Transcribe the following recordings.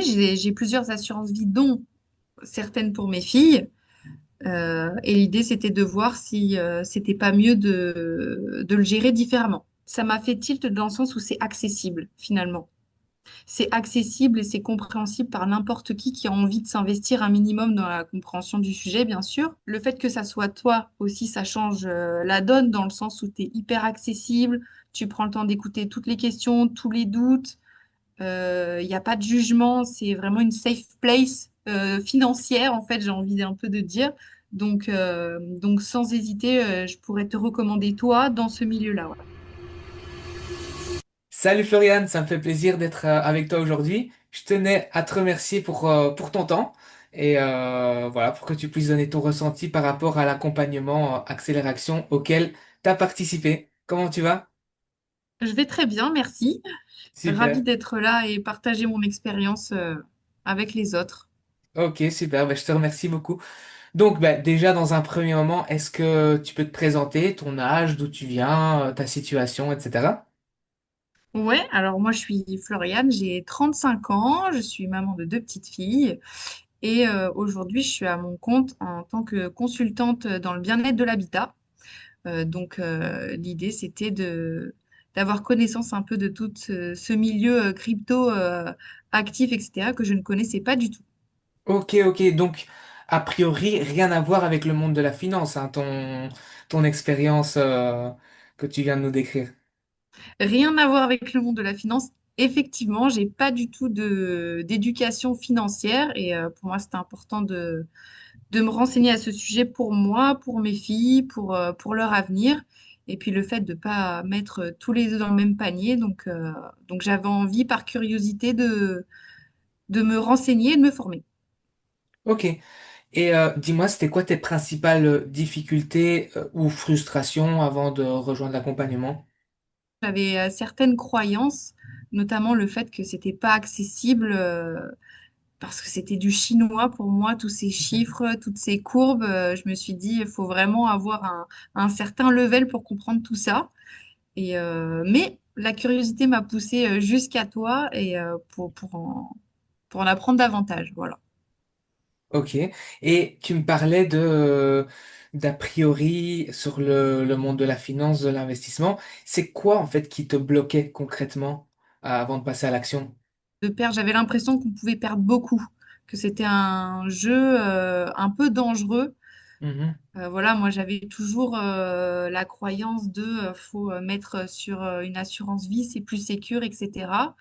J'ai plusieurs assurances vie, dont certaines pour mes filles. Et l'idée, c'était de voir si c'était pas mieux de le gérer différemment. Ça m'a fait tilt dans le sens où c'est accessible, finalement. C'est accessible et c'est compréhensible par n'importe qui a envie de s'investir un minimum dans la compréhension du sujet, bien sûr. Le fait que ça soit toi aussi, ça change la donne dans le sens où tu es hyper accessible, tu prends le temps d'écouter toutes les questions, tous les doutes. Il n'y a pas de jugement, c'est vraiment une safe place financière, en fait, j'ai envie un peu de dire. Donc sans hésiter, je pourrais te recommander toi dans ce milieu-là. Ouais. Salut Floriane, ça me fait plaisir d'être avec toi aujourd'hui. Je tenais à te remercier pour ton temps et voilà, pour que tu puisses donner ton ressenti par rapport à l'accompagnement Accélération auquel tu as participé. Comment tu vas? Je vais très bien, merci. Ravie Super. d'être là et partager mon expérience avec les autres. Ok, super, ben, je te remercie beaucoup. Donc ben, déjà dans un premier moment, est-ce que tu peux te présenter ton âge, d'où tu viens, ta situation, etc. Ouais, alors moi je suis Floriane, j'ai 35 ans, je suis maman de deux petites filles et aujourd'hui je suis à mon compte en tant que consultante dans le bien-être de l'habitat. L'idée, c'était d'avoir connaissance un peu de tout ce milieu crypto actif, etc., que je ne connaissais pas du tout. Ok, ok, donc a priori rien à voir avec le monde de la finance, hein, ton expérience que tu viens de nous décrire. Rien à voir avec le monde de la finance. Effectivement, j'ai pas du tout d'éducation financière et pour moi, c'était important de me renseigner à ce sujet pour moi, pour mes filles, pour leur avenir. Et puis le fait de ne pas mettre tous les œufs dans le même panier. Donc j'avais envie, par curiosité, de me renseigner et de me former. Ok, et dis-moi, c'était quoi tes principales difficultés ou frustrations avant de rejoindre l'accompagnement? J'avais certaines croyances, notamment le fait que c'était pas accessible parce que c'était du chinois pour moi, tous ces chiffres, toutes ces courbes. Je me suis dit, il faut vraiment avoir un certain level pour comprendre tout ça. Mais la curiosité m'a poussée jusqu'à toi et pour en apprendre davantage. Voilà. Ok, et tu me parlais d'a priori sur le monde de la finance, de l'investissement. C'est quoi en fait qui te bloquait concrètement avant de passer à l'action? J'avais l'impression qu'on pouvait perdre beaucoup, que c'était un jeu un peu dangereux. Mhm. Voilà, moi j'avais toujours la croyance faut mettre sur une assurance vie, c'est plus sécure, etc.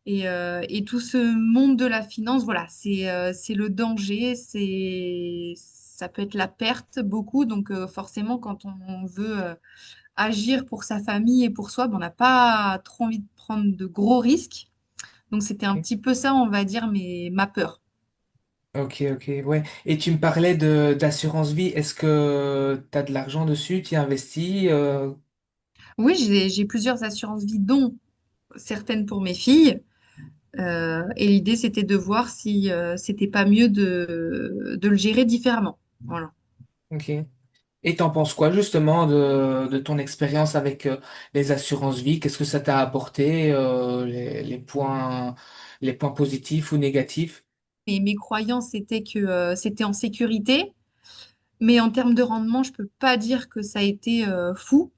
Et tout ce monde de la finance, voilà, c'est le danger, ça peut être la perte beaucoup. Donc forcément, quand on veut agir pour sa famille et pour soi, ben, on n'a pas trop envie de prendre de gros risques. Donc c'était un petit peu ça, on va dire, mais ma peur. Ok, ok, ouais. Et tu me parlais de d'assurance vie. Est-ce que tu as de l'argent dessus? Tu y investis? Oui, j'ai plusieurs assurances vie, dont certaines pour mes filles. Et l'idée, c'était de voir si c'était pas mieux de le gérer différemment. Voilà. Ok. Et t'en penses quoi justement de ton expérience avec les assurances vie? Qu'est-ce que ça t'a apporté? Les points positifs ou négatifs? Et mes croyances étaient que c'était en sécurité, mais en termes de rendement, je peux pas dire que ça a été fou.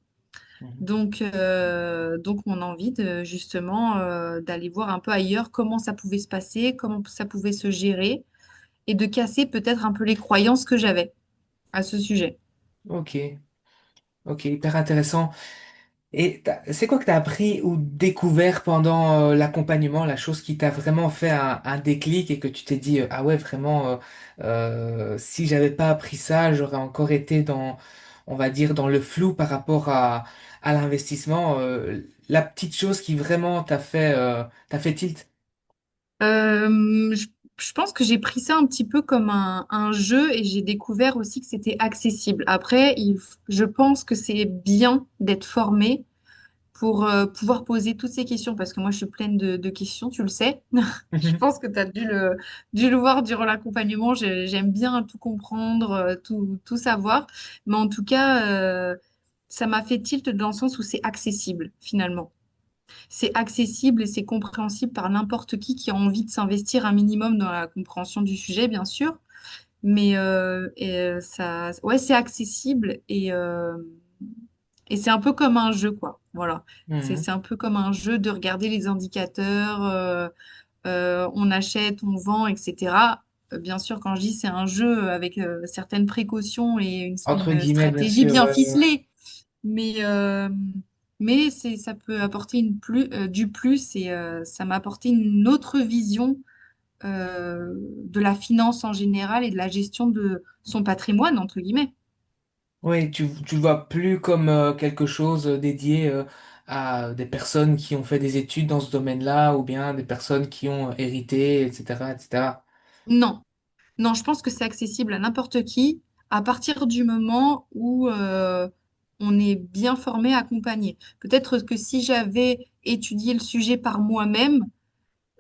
Mhm. Donc mon envie justement d'aller voir un peu ailleurs comment ça pouvait se passer, comment ça pouvait se gérer, et de casser peut-être un peu les croyances que j'avais à ce sujet. Ok, ok, hyper intéressant. Et c'est quoi que tu as appris ou découvert pendant l'accompagnement, la chose qui t'a vraiment fait un déclic et que tu t'es dit, ah ouais, vraiment, si j'avais pas appris ça, j'aurais encore été dans, on va dire, dans le flou par rapport à l'investissement. La petite chose qui vraiment t'a fait tilt. Euh, je, je pense que j'ai pris ça un petit peu comme un jeu et j'ai découvert aussi que c'était accessible. Après, je pense que c'est bien d'être formé pour pouvoir poser toutes ces questions parce que moi, je suis pleine de questions, tu le sais. Je pense que tu as dû le voir durant l'accompagnement. J'aime bien tout comprendre, tout savoir. Mais en tout cas, ça m'a fait tilt dans le sens où c'est accessible finalement. C'est accessible et c'est compréhensible par n'importe qui a envie de s'investir un minimum dans la compréhension du sujet, bien sûr. Mais ça, ouais, c'est accessible et c'est un peu comme un jeu, quoi. Voilà. Mhm. C'est un peu comme un jeu de regarder les indicateurs, on achète, on vend, etc. Bien sûr, quand je dis c'est un jeu avec certaines précautions et Entre une guillemets, bien stratégie sûr. bien Ouais, ouais, ouais. ficelée, mais, euh, mais ça peut apporter du plus et ça m'a apporté une autre vision de la finance en général et de la gestion de son patrimoine, entre guillemets. Oui, tu le vois plus comme quelque chose dédié à des personnes qui ont fait des études dans ce domaine-là ou bien des personnes qui ont hérité, etc., etc. Non, non, je pense que c'est accessible à n'importe qui à partir du moment où on est bien formé, accompagné. Peut-être que si j'avais étudié le sujet par moi-même,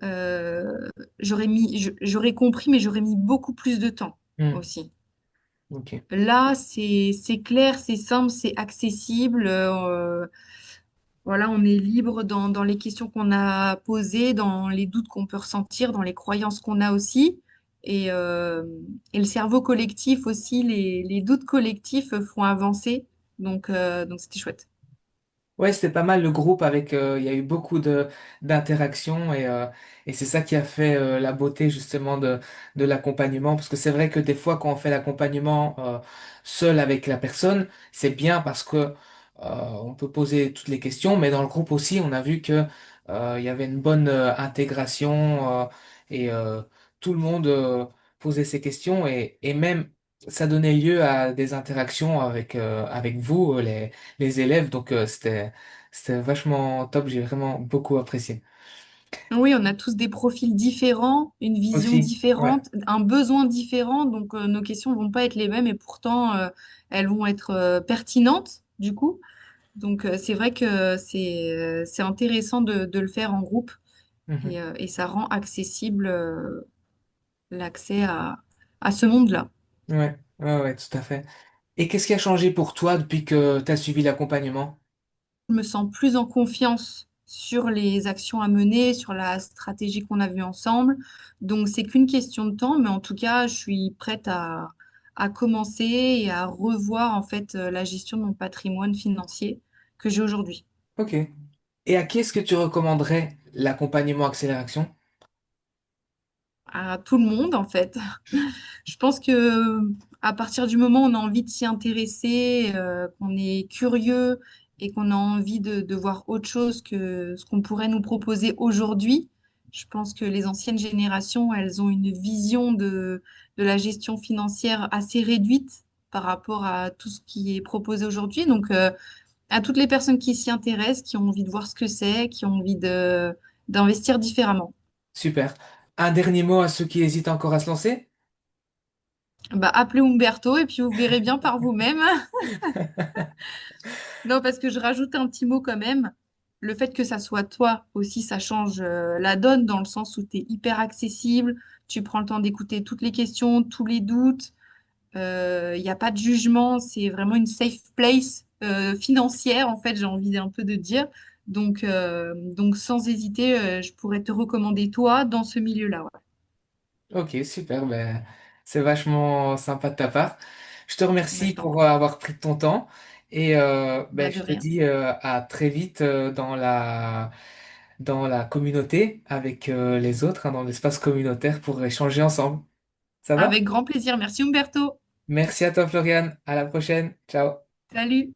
euh, j'aurais compris, mais j'aurais mis beaucoup plus de temps Hmm, aussi. ok. Là, c'est clair, c'est simple, c'est accessible. Voilà, on est libre dans les questions qu'on a posées, dans les doutes qu'on peut ressentir, dans les croyances qu'on a aussi. Et, euh, et le cerveau collectif aussi, les doutes collectifs font avancer. Donc c'était chouette. Ouais, c'était pas mal le groupe avec, il y a eu beaucoup de d'interactions et c'est ça qui a fait la beauté justement de l'accompagnement parce que c'est vrai que des fois quand on fait l'accompagnement seul avec la personne, c'est bien parce que on peut poser toutes les questions, mais dans le groupe aussi, on a vu que il y avait une bonne intégration et tout le monde posait ses questions et même ça donnait lieu à des interactions avec avec vous les élèves. Donc, c'était vachement top. J'ai vraiment beaucoup apprécié. Oui, on a tous des profils différents, une vision Aussi, ouais. différente, un besoin différent. Donc nos questions vont pas être les mêmes et pourtant elles vont être pertinentes du coup. Donc c'est vrai que c'est intéressant de le faire en groupe. Mhm. Et ça rend accessible l'accès à ce monde-là. Ouais, ouais, ouais, tout à fait. Et qu'est-ce qui a changé pour toi depuis que tu as suivi l'accompagnement? Je me sens plus en confiance sur les actions à mener, sur la stratégie qu'on a vue ensemble. Donc, c'est qu'une question de temps, mais en tout cas, je suis prête à commencer et à revoir en fait la gestion de mon patrimoine financier que j'ai aujourd'hui. Ok. Et à qui est-ce que tu recommanderais l'accompagnement accélération? À tout le monde, en fait. Je pense que à partir du moment où on a envie de s'y intéresser, qu'on est curieux et qu'on a envie de voir autre chose que ce qu'on pourrait nous proposer aujourd'hui, je pense que les anciennes générations, elles ont une vision de la gestion financière assez réduite par rapport à tout ce qui est proposé aujourd'hui. Donc, à toutes les personnes qui s'y intéressent, qui ont envie de voir ce que c'est, qui ont envie d'investir différemment. Super. Un dernier mot à ceux qui hésitent encore à se lancer? Bah, appelez Umberto et puis vous verrez bien par vous-même. Non, parce que je rajoute un petit mot quand même. Le fait que ça soit toi aussi, ça change la donne dans le sens où tu es hyper accessible, tu prends le temps d'écouter toutes les questions, tous les doutes. Il n'y a pas de jugement, c'est vraiment une safe place financière, en fait, j'ai envie un peu de dire. Donc sans hésiter, je pourrais te recommander toi dans ce milieu-là. Ouais. Ok, super. Ben, c'est vachement sympa de ta part. Je te Bah, remercie je t'en pour prie. avoir pris de ton temps et ben, Bah, de je te rien. dis à très vite dans la communauté avec les autres, hein, dans l'espace communautaire pour échanger ensemble. Ça va? Avec grand plaisir. Merci Umberto. Merci à toi, Floriane. À la prochaine. Ciao. Salut.